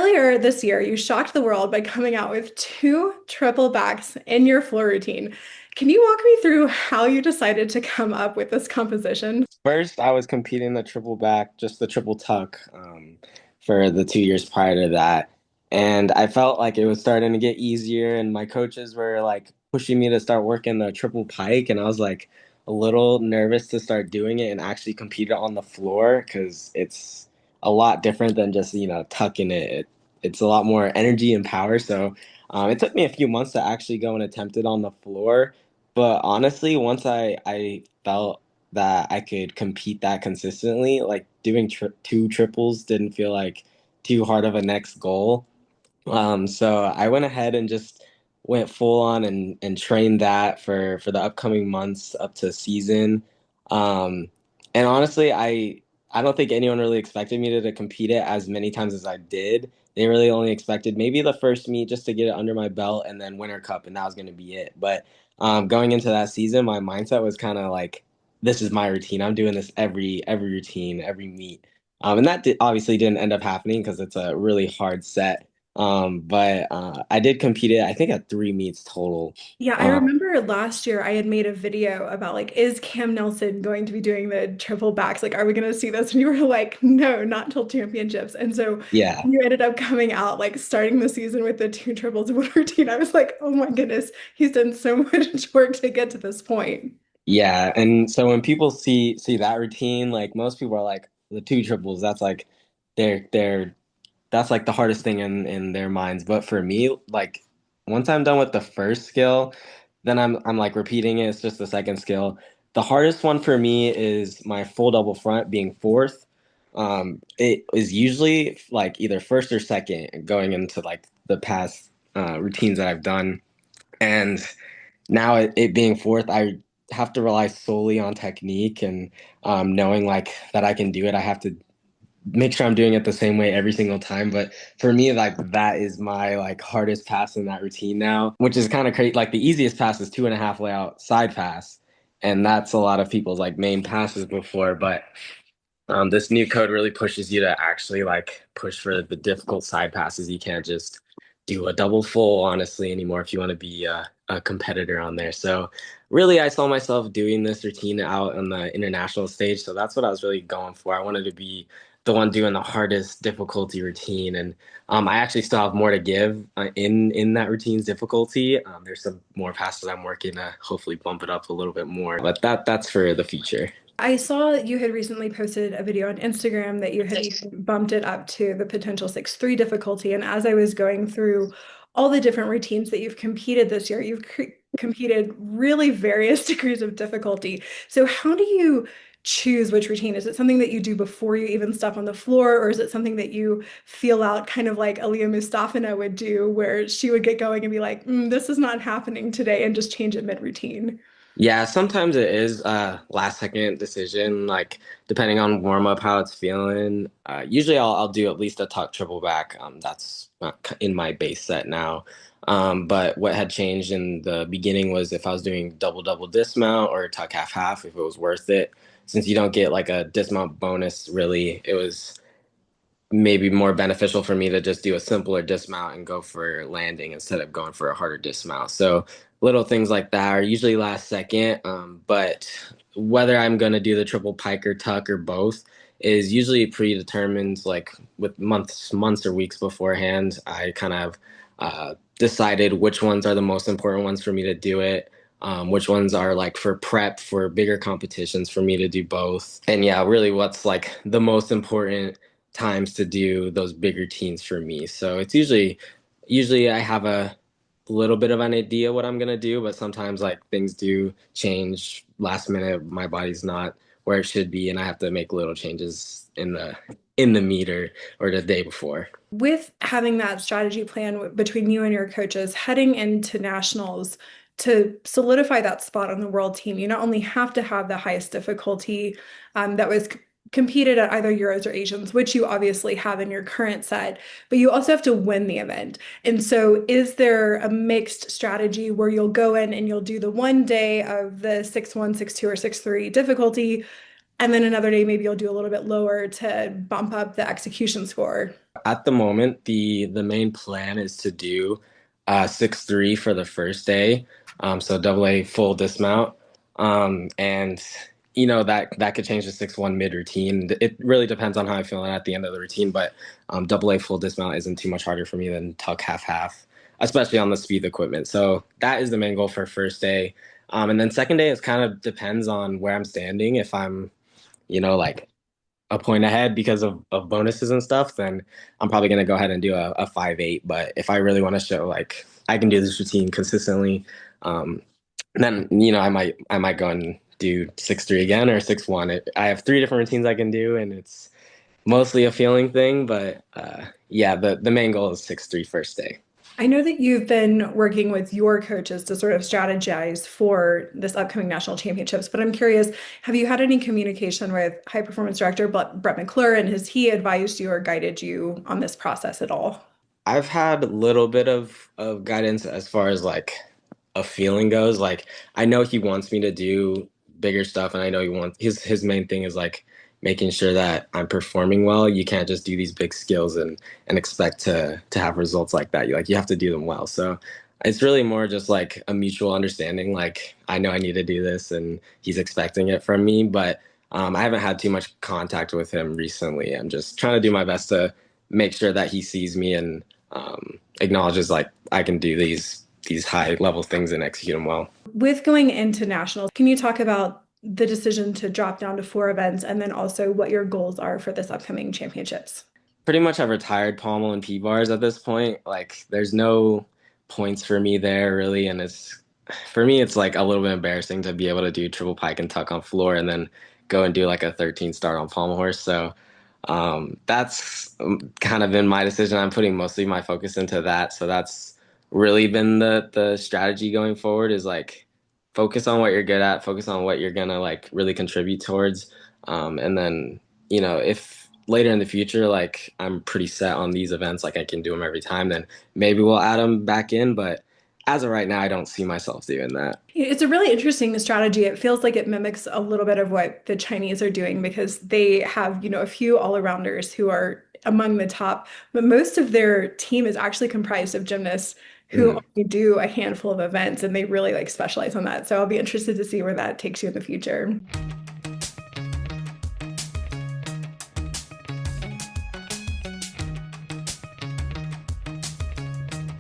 Earlier this year, you shocked the world by coming out with two triple backs in your floor routine. Can you walk me through how you decided to come up with this composition? First, I was competing the triple back, just the triple tuck, for the 2 years prior to that. And I felt like it was starting to get easier, and my coaches were like pushing me to start working the triple pike. And I was like a little nervous to start doing it and actually compete it on the floor because it's a lot different than just, tucking it. It's a lot more energy and power. So it took me a few months to actually go and attempt it on the floor. But honestly, once I felt that I could compete that consistently. Like doing two triples didn't feel like too hard of a next goal. So I went ahead and just went full on and trained that for the upcoming months up to season. Um, and honestly, I don't think anyone really expected me to compete it as many times as I did. They really only expected maybe the first meet just to get it under my belt and then Winter Cup, and that was going to be it. But going into that season, my mindset was kind of like, this is my routine. I'm doing this every routine, every meet. And that obviously didn't end up happening because it's a really hard set. But I did compete it, I think, at three meets total. Yeah, I Um, remember last year I had made a video about like, is Kam Nelson going to be doing the triple backs? Like, are we going to see this? And you were like, no, not till championships. And so yeah, you ended up coming out like starting the season with the two triples in one routine. I was like, oh my goodness, he's done so much work to get to this point. yeah. And so when people see that routine, like most people are like the two triples. That's like they're that's like the hardest thing in their minds. But for me, like once I'm done with the first skill, then I'm like repeating it. It's just the second skill. The hardest one for me is my full double front being fourth. It is usually like either first or second going into like the past routines that I've done. And now it being fourth, I have to rely solely on technique and knowing like that I can do it. I have to make sure I'm doing it the same way every single time. But for me, like that is my like hardest pass in that routine now, which is kind of crazy. Like the easiest pass is 2.5 layout side pass. And that's a lot of people's like main passes before. But this new code really pushes you to actually like push for the difficult side passes. You can't just do a double full, honestly, anymore if you want to be a competitor on there. So, really, I saw myself doing this routine out on the international stage. So, that's what I was really going for. I wanted to be the one doing the hardest difficulty routine. And I actually still have more to give in that routine's difficulty. There's some more passes I'm working to hopefully bump it up a little bit more. But that's for the future. I saw you had recently posted a video on Instagram that you had bumped it up to the potential 6-3 difficulty. And as I was going through all the different routines that you've competed this year, you've competed really various degrees of difficulty. So how do you choose which routine? Is it something that you do before you even step on the floor, or is it something that you feel out kind of like Aliyah Mustafina would do, where she would get going and be like, this is not happening today, and just change it mid-routine? Yeah, sometimes it is a last second decision, like depending on warm up, how it's feeling. Usually I'll do at least a tuck triple back. That's in my base set now. But what had changed in the beginning was if I was doing double dismount or tuck half half, if it was worth it. Since you don't get like a dismount bonus, really, it was maybe more beneficial for me to just do a simpler dismount and go for landing instead of going for a harder dismount. So little things like that are usually last second. But whether I'm going to do the triple pike or tuck or both is usually predetermined, like with months or weeks beforehand. I kind of decided which ones are the most important ones for me to do it. Which ones are like for prep for bigger competitions for me to do both. And yeah, really what's like the most important times to do those bigger teams for me. So it's usually I have a little bit of an idea what I'm gonna do, but sometimes like things do change last minute. My body's not where it should be, and I have to make little changes in the meter or the day before. With having that strategy plan between you and your coaches heading into nationals to solidify that spot on the world team, you not only have to have the highest difficulty that was competed at either Euros or Asians, which you obviously have in your current set, but you also have to win the event. And so, is there a mixed strategy where you'll go in and you'll do the one day of the 6-1, 6-2, or 6-3 difficulty? And then another day, maybe you'll do a little bit lower to bump up the execution score. At the moment, the main plan is to do 6-3 for the first day, so double A full dismount, and that could change to 6-1 mid routine. It really depends on how I feel at the end of the routine, but double A full dismount isn't too much harder for me than tuck half half, especially on the speed equipment. So that is the main goal for first day, and then second day is kind of depends on where I'm standing. If I'm like a point ahead because of bonuses and stuff, then I'm probably going to go ahead and do a 5-8. But if I really want to show like I can do this routine consistently, um, then I might go and do 6-3 again or 6-1. I have three different routines I can do, and it's mostly a feeling thing. But yeah, the main goal is 6-3 first day. I know that you've been working with your coaches to sort of strategize for this upcoming national championships, but I'm curious, have you had any communication with high performance director Brett McClure, and has he advised you or guided you on this process at all? I've had a little bit of guidance as far as like a feeling goes. Like I know he wants me to do bigger stuff, and I know he wants his main thing is like making sure that I'm performing well. You can't just do these big skills and expect to have results like that. You have to do them well. So it's really more just like a mutual understanding. Like I know I need to do this, and he's expecting it from me, but I haven't had too much contact with him recently. I'm just trying to do my best to make sure that he sees me and acknowledges like I can do these high level things and execute them well. With going into nationals, can you talk about the decision to drop down to 4 events and then also what your goals are for this upcoming championships? Pretty much I've retired pommel and P bars at this point. Like there's no points for me there really, and it's for me it's like a little bit embarrassing to be able to do triple pike and tuck on floor and then go and do like a 13 start on pommel horse. So that's kind of been my decision. I'm putting mostly my focus into that. So that's really been the strategy going forward is like focus on what you're good at, focus on what you're gonna like really contribute towards. And then, if later in the future, like I'm pretty set on these events, like I can do them every time, then maybe we'll add them back in. But as of right now, I don't see myself doing that. It's a really interesting strategy. It feels like it mimics a little bit of what the Chinese are doing because they have, a few all-arounders who are among the top, but most of their team is actually comprised of gymnasts who Mhm. only do a handful of events and they really like specialize on that. So I'll be interested to see where that takes you in the future.